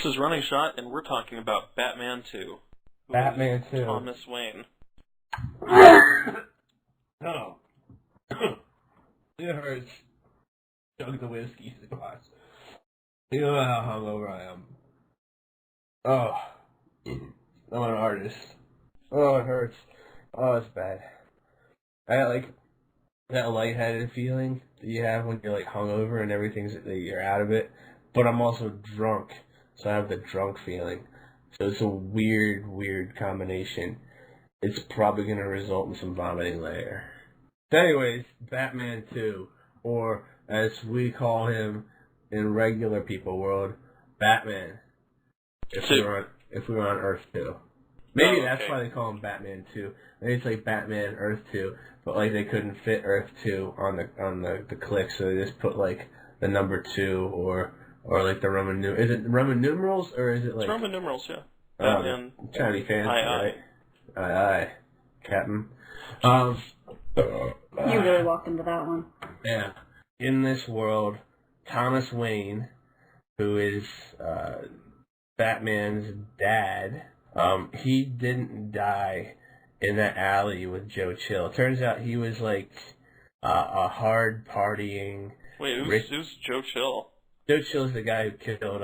This is Running Shot, and we're talking about Batman 2. Batman 2. Thomas Wayne. Oh. It hurts. Chug the whiskey. You know how hungover I am. Oh. I'm an artist. Oh, it hurts. Oh, it's bad. I got, like, that lightheaded feeling that you have when you're, like, hungover and everything's, you're out of it. But I'm also drunk, so I have the drunk feeling. So it's a weird combination. It's probably going to result in some vomiting later. So anyways, Batman 2, or as we call him in regular people world, Batman. If we were on Earth 2. Maybe that's why they call him Batman 2. Maybe it's like Batman Earth 2, but like they couldn't fit Earth 2 on the click, so they just put like the number 2 or like the Roman numerals. Is it Roman numerals or is it like... It's Roman numerals, yeah. Batman. Chinese fans, right? Aye, Captain. You really walked into that one. Yeah. In this world, Thomas Wayne, who is Batman's dad, he didn't die in that alley with Joe Chill. It turns out he was like a hard partying... Wait, who's Joe Chill? Joe Chill's the guy who killed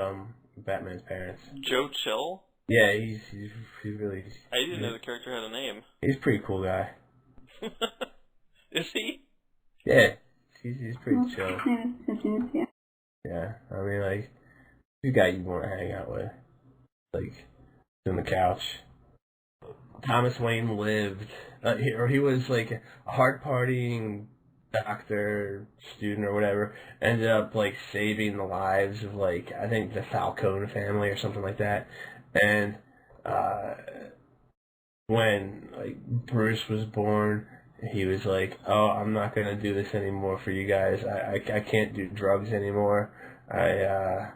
Batman's parents. Joe Chill? Yeah, he's really... I didn't know the character had a name. He's a pretty cool guy. Is he? Yeah, he's pretty chill. Yeah. Yeah, I mean, like, he's a guy you want to hang out with. Like, on the couch. Thomas Wayne lived, he was like a hard partying doctor, student, or whatever, ended up like saving the lives of like, I think the Falcone family or something like that. And when like Bruce was born, he was like, "Oh, I'm not gonna do this anymore for you guys. I can't do drugs anymore. I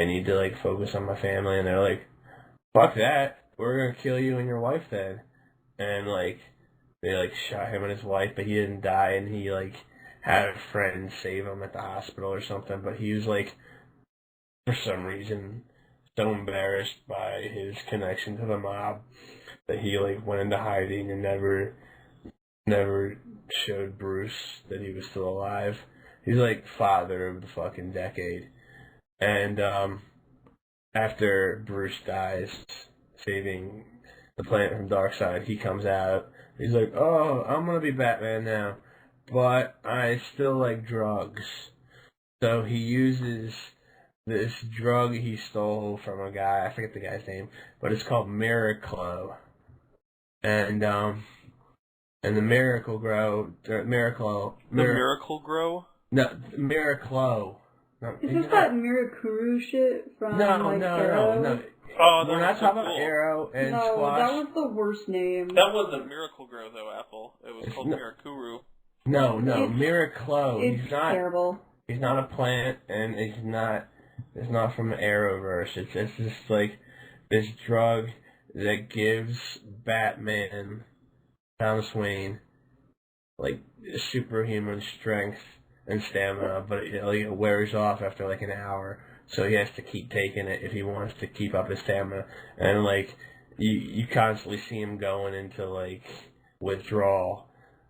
need to like focus on my family." And they're like, "Fuck that. We're gonna kill you and your wife then." And like they like shot him and his wife, but he didn't die, and he like had a friend save him at the hospital or something. But he was like, for some reason, so embarrassed by his connection to the mob that he like went into hiding and never showed Bruce that he was still alive. He's like father of the fucking decade. And after Bruce dies, saving the planet from Darkseid, he comes out. He's like, "Oh, I'm gonna be Batman now, but I still like drugs." So he uses this drug he stole from a guy, I forget the guy's name, but it's called Miraclo. And the Miracle Grow, Miracle... The Miracle Grow? No, Miraclo. No, Is this that Mirakuru shit from Arrow? No. Oh, we're not talking about Arrow and no, Squash. That was the worst name. That wasn't Miracle Grow though, Apple. It was called Mirakuru. No, Miraclo. It's terrible. He's not a plant, and it's not from the Arrowverse. It's just like this drug that gives Batman, Thomas Wayne, like superhuman strength and stamina, but it wears off after like an hour, so he has to keep taking it if he wants to keep up his stamina. And like you constantly see him going into like withdrawal,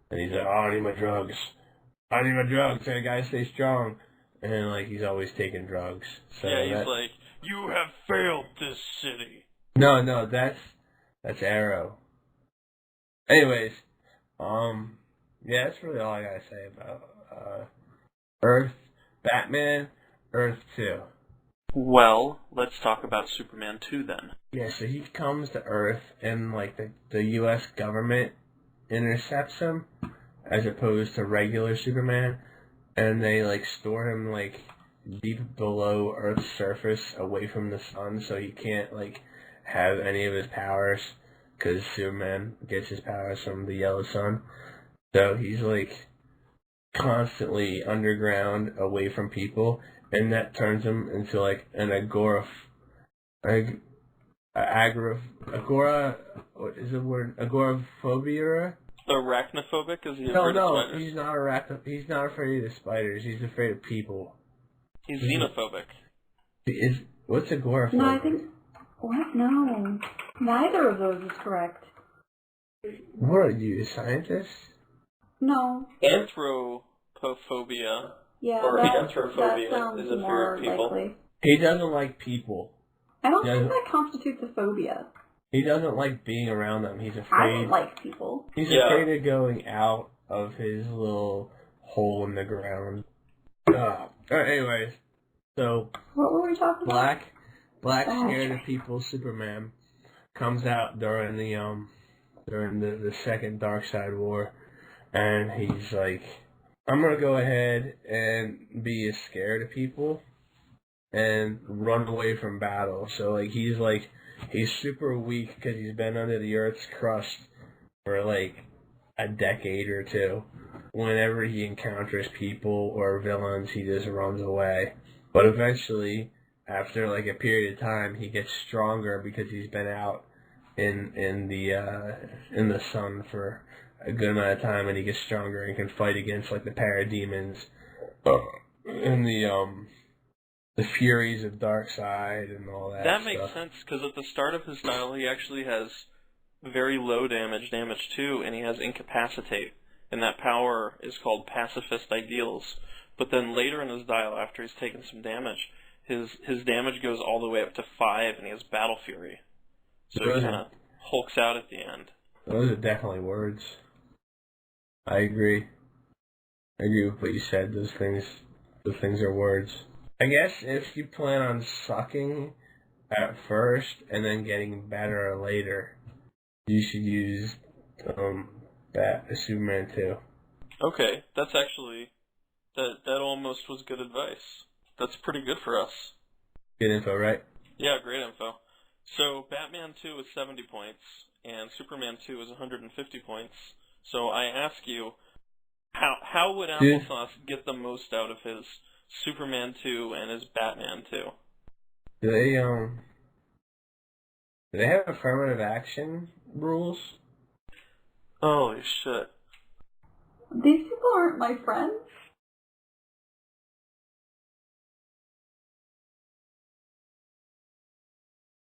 and he's like, "Oh, I need my drugs. I gotta stay strong." And like he's always taking drugs. So yeah, he's like, "You have failed this city." No, that's Arrow. Anyways, yeah, that's really all I gotta say about Batman, Earth 2. Well, let's talk about Superman 2 then. Yeah, so he comes to Earth, and like the U.S. government intercepts him, as opposed to regular Superman, and they like store him like deep below Earth's surface, away from the sun, so he can't like have any of his powers, because Superman gets his powers from the yellow sun. So he's like constantly underground, away from people, and that turns him into like an what is the word? Agoraphobia? Arachnophobic? Is he afraid of No, spiders? he's not afraid of spiders. He's afraid of people. He's xenophobic. What's agoraphobia? No, I think... What? No. Neither of those is correct. What are you, a scientist? No. Anthropophobia Yeah, or that anthrophobia sounds is a fear more of people. likely. He doesn't like people. I don't think that constitutes a phobia. He doesn't like being around them. He's I afraid. don't like people. He's Yeah. afraid of going out of his little hole in the ground. Anyways, so What were we talking about? Black scared of people. Superman comes out during the second Darkseid War, and he's like, I'm gonna go ahead and be as scared of people and run away from battle. So he's super weak because he's been under the Earth's crust for like a decade or two. Whenever he encounters people or villains, he just runs away. But eventually, after like a period of time, he gets stronger because he's been out in the sun for a good amount of time, and he gets stronger and can fight against like the parademons and the Furies of Darkseid and all that. That makes sense, because at the start of his style, he actually has very low damage 2, and he has Incapacitate, and that power is called Pacifist Ideals. But then later in his dial, after he's taken some damage, his damage goes all the way up to 5, and he has Battle Fury. So he kind of hulks out at the end. Those are definitely words. I agree. I agree with what you said. Those things are words. I guess if you plan on sucking at first and then getting better later, you should use Superman 2. Okay, that's actually that almost was good advice. That's pretty good for us. Good info, right? Yeah, great info. So Batman 2 is 70 points, and Superman 2 is 150 points. So I ask you, how would Applesauce get the most out of his Superman 2 and his Batman 2? Do they have affirmative action rules? Holy shit. These people aren't my friends.